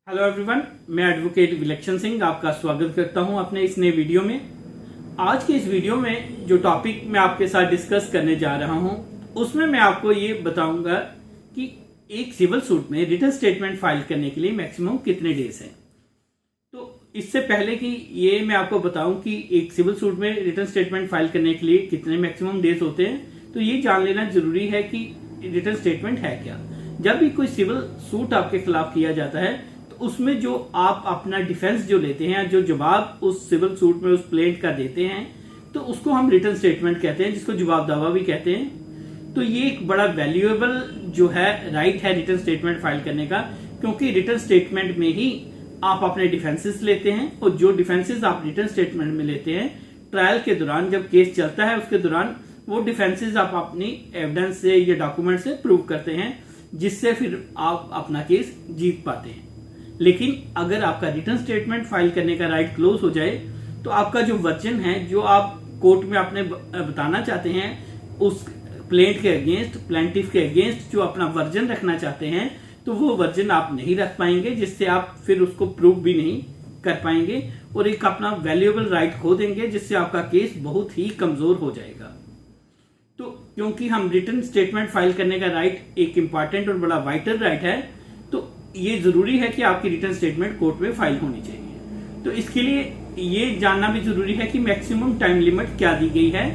Hello everyone, मैं advocate विलक्षण सिंह आपका स्वागत करता हूं अपने इस नए वीडियो में। आज के इस वीडियो में जो टॉपिक मैं आपके साथ डिस्कस करने जा रहा हूं उसमें मैं आपको ये बताऊंगा कि एक सिविल सूट में रिटन स्टेटमेंट फाइल करने के लिए मैक्सिमम कितने डेज हैं। तो इससे पहले कि ये मैं आपको बताऊं कि एक सिविल सूट में रिटन स्टेटमेंट फाइल करने के लिए कितने मैक्सिमम डेज होते हैं, तो ये जान लेना जरूरी है कि रिटन स्टेटमेंट है क्या। जब भी कोई सिविल सूट आपके खिलाफ किया जाता है तो उसमें जो आप अपना डिफेंस जो लेते हैं, जो जवाब उस सिविल सूट में उस प्लेंट का देते हैं, तो उसको हम रिटन स्टेटमेंट कहते हैं, जिसको जवाब दावा भी कहते हैं। तो ये एक बड़ा वैल्यूएबल जो है राइट है रिटन स्टेटमेंट फाइल करने का, क्योंकि रिटन स्टेटमेंट में ही आप अपने डिफेंसेस लेते हैं और जो डिफेंसेस आप रिटन स्टेटमेंट में लेते हैं, ट्रायल के दौरान जब केस चलता है उसके दौरान वो डिफेंसेस आप अपनी एविडेंस से या डॉक्यूमेंट से प्रूव करते हैं, जिससे फिर आप अपना केस जीत पाते हैं। लेकिन अगर आपका रिटन स्टेटमेंट फाइल करने का राइट क्लोज हो जाए तो आपका जो वर्जन है, जो आप कोर्ट में अपने बताना चाहते हैं, उस प्लेंट के अगेंस्ट, प्लेंटिफ के अगेंस्ट जो अपना वर्जन रखना चाहते हैं, तो वो वर्जन आप नहीं रख पाएंगे, जिससे आप फिर उसको प्रूव भी नहीं कर पाएंगे और एक अपना वैल्यूएबल राइट खो देंगे, जिससे आपका केस बहुत ही कमजोर हो जाएगा। तो क्योंकि हम रिटन स्टेटमेंट फाइल करने का राइट एक इंपॉर्टेंट और बड़ा वाइटल राइट है, तो ये जरूरी है कि आपकी रिटन स्टेटमेंट कोर्ट में फाइल होनी चाहिए। तो इसके लिए ये जानना भी जरूरी है कि मैक्सिमम टाइम लिमिट क्या दी गई है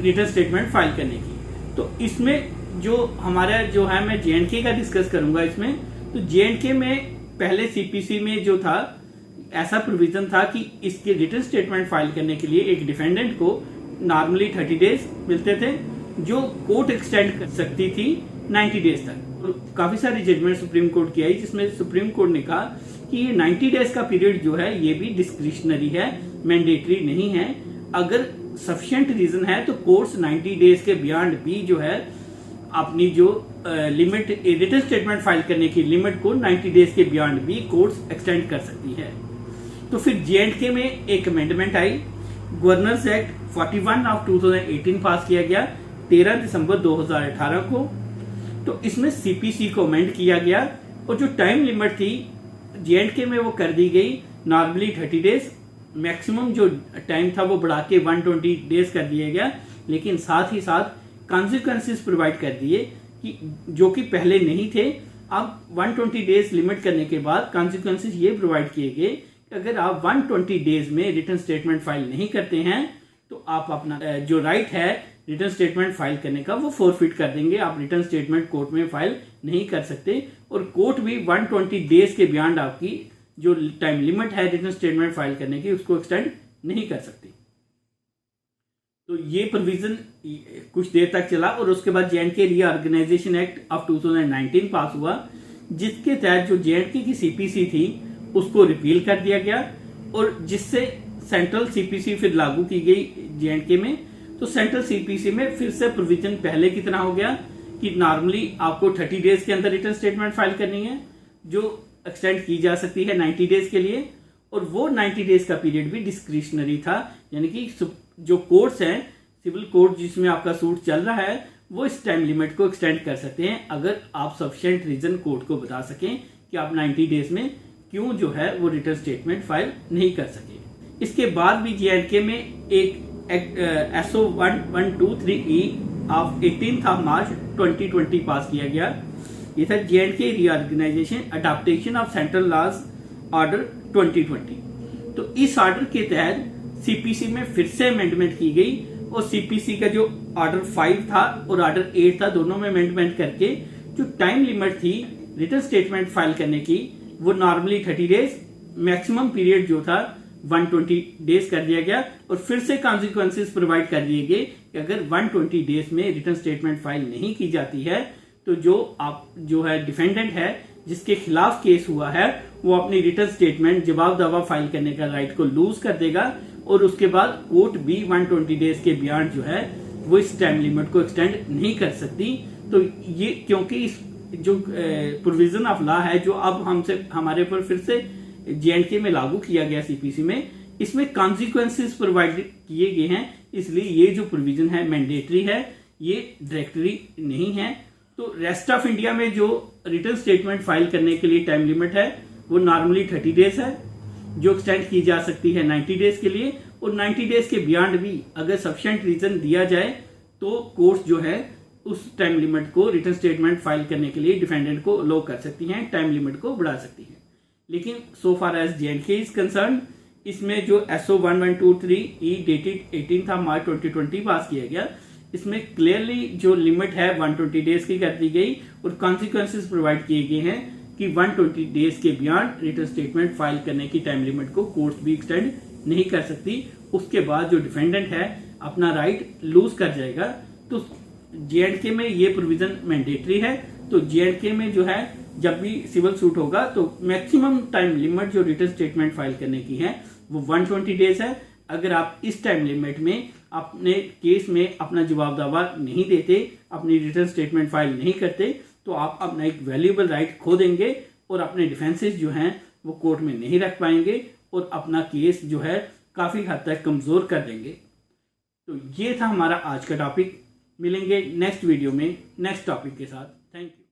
रिटन स्टेटमेंट फाइल करने की। तो इसमें जो हमारा जो है, मैं जेएंडके का डिस्कस करूंगा इसमें। तो जेएंडके में पहले सीपीसी में जो था, ऐसा प्रोविजन था कि इसके रिटन स्टेटमेंट फाइल करने के लिए एक डिफेंडेंट को नॉर्मली 30 डेज मिलते थे, जो कोर्ट एक्सटेंड कर सकती थी 90 डेज तक। काफी सारी जजमेंट सुप्रीम कोर्ट की आई, जिसमें सुप्रीम कोर्ट ने कहा कि ये 90 डेज का पीरियड जो है ये भी डिस्क्रिशनरी है, मैंडेटरी नहीं है। अगर सफिशिएंट रीजन है तो कोर्ट्स 90 डेज के बियॉन्ड भी जो है अपनी जो लिमिट, रिटन स्टेटमेंट फाइल करने की लिमिट को 90 डेज के बियॉन्ड भी कोर्ट्स एक्सटेंड कर सकती है। तो फिर जेएंडके में एक amendment I, governors act 41 of 2018 पास किया गया 13 दिसंबर 2018 को। तो इसमें सीपीसी को अमेंड किया गया और जो टाइम लिमिट थी जेएंडके में वो कर दी गई नॉर्मली 30 डेज, मैक्सिमम जो टाइम था वो बढ़ा के 120 डेज कर दिया गया। लेकिन साथ ही साथ कॉन्सिक्वेंसेस प्रोवाइड कर दिए कि जो कि पहले नहीं थे। अब 120 डेज लिमिट करने के बाद कॉन्सिक्वेंसेस ये प्रोवाइड किए गए कि अगर आप 120 डेज में रिटन स्टेटमेंट फाइल नहीं करते हैं तो आप अपना जो राइट है रिटर्न स्टेटमेंट फाइल करने का वो फोरफिट कर देंगे। आप रिटर्न स्टेटमेंट कोर्ट में फाइल नहीं कर सकते और कोर्ट भी 120 डेज के बियॉन्ड आपकी जो टाइम लिमिट है रिटर्न स्टेटमेंट फाइल करने की उसको एक्सटेंड नहीं कर सकती। तो ये प्रोविजन कुछ देर तक चला और उसके बाद जेएंडके रीऑर्गेनाइजेशन एक्ट ऑफ 2019 पास हुआ, जिसके तहत जो जेएंडके की सीपीसी थी उसको रिपील कर दिया गया और जिससे सेंट्रल सीपीसी फिर लागू की गई जेएंडके में। तो सेंट्रल सीपीसी में फिर से प्रोविजन पहले की तरह हो गया कि नॉर्मली आपको 30 डेज के अंदर रिटर्न स्टेटमेंट फाइल करनी है, जो एक्सटेंड की जा सकती है 90 डेज के लिए। और वो 90 डेज का पीरियड भी डिस्क्रिशनरी था, यानी कि जो कोर्ट्स हैं, सिविल कोर्ट जिसमें आपका सूट चल रहा है, वो इस टाइम लिमिट को एक्सटेंड कर सकते हैं अगर आप सफिशिएंट रीजन कोर्ट को बता सकें कि आप 90 डेज में क्यों जो है वो रिटर्न स्टेटमेंट फाइल नहीं कर सके। इसके बाद भी जेएंडके में एक SO 1123E of 18th of March 2020 पास किया गया। ये था J and K reorganisation adaptation of central laws order 2020। तो इस ऑर्डर के तहत सीपीसी में फिर से अमेंडमेंट की गई और सीपीसी का जो ऑर्डर 5 था और ऑर्डर 8 था, दोनों में अमेंडमेंट करके जो टाइम लिमिट थी रिटर्न स्टेटमेंट फाइल करने की वो नॉर्मली 30 डेज, मैक्सिमम पीरियड जो था 120 डेज कर दिया गया। और फिर से कॉन्सिक्वेंसेस प्रोवाइड कर दिए गए कि अगर 120 डेज में रिटर्न स्टेटमेंट फाइल नहीं की जाती है तो जो है डिफेंडेंट है जिसके खिलाफ केस हुआ है, वो अपनी रिटर्न स्टेटमेंट जवाब दावा फाइल करने का राइट को लूज कर देगा और उसके बाद कोर्ट भी 120 डेज के बियॉन्ड जो है वो इस टाइम लिमिट को एक्सटेंड नहीं कर सकती। तो ये क्योंकि इस जो प्रोविजन ऑफ लॉ है जो अब हमारे पर फिर से जेएंडके में लागू किया गया सीपीसी में, इसमें कॉन्सिक्वेंसेस प्रोवाइड किए गए हैं, इसलिए ये जो प्रोविजन है मैंडेटरी है, ये डायरेक्टरी नहीं है। तो रेस्ट ऑफ इंडिया में जो रिटर्न स्टेटमेंट फाइल करने के लिए टाइम लिमिट है वो नॉर्मली 30 डेज है, जो एक्सटेंड की जा सकती है 90 डेज के लिए, और 90 डेज के बियॉन्ड भी अगर सफिशिएंट रीजन दिया जाए तो कोर्ट जो है उस टाइम लिमिट को रिटर्न स्टेटमेंट फाइल करने के लिए डिफेंडेंट को अलो कर सकती हैं, टाइम लिमिट को बढ़ा सकती है। लेकिन so far as J&K is concerned, इसमें जो SO 1123E डेटेड 18 मार्च 2020 पास किया गया, इसमें क्लियरली जो लिमिट है 120 डेज की कर दी गई और कॉन्सिक्वेंसेस प्रोवाइड किए गए हैं कि 120 डेज के बियॉन्ड रिटर्न स्टेटमेंट फाइल करने की टाइम लिमिट को कोर्ट भी एक्सटेंड नहीं कर सकती। उसके बाद जो डिफेंडेंट है अपना राइट लूज कर जाएगा। तो J&K में ये प्रोविजन मैंडेटरी है। तो J&K में जो है जब भी सिविल सूट होगा तो मैक्सिमम टाइम लिमिट जो रिटर्न स्टेटमेंट फाइल करने की है वो 120 डेज है। अगर आप इस टाइम लिमिट में अपने केस में अपना जवाब दावा नहीं देते, अपनी रिटर्न स्टेटमेंट फाइल नहीं करते, तो आप अपना एक वैल्यूएबल राइट खो देंगे और अपने डिफेंसेस जो हैं वो कोर्ट में नहीं रख पाएंगे और अपना केस जो है काफी हद तक कमजोर कर देंगे। तो ये था हमारा आज का टॉपिक। मिलेंगे नेक्स्ट वीडियो में नेक्स्ट टॉपिक के साथ। Thank you.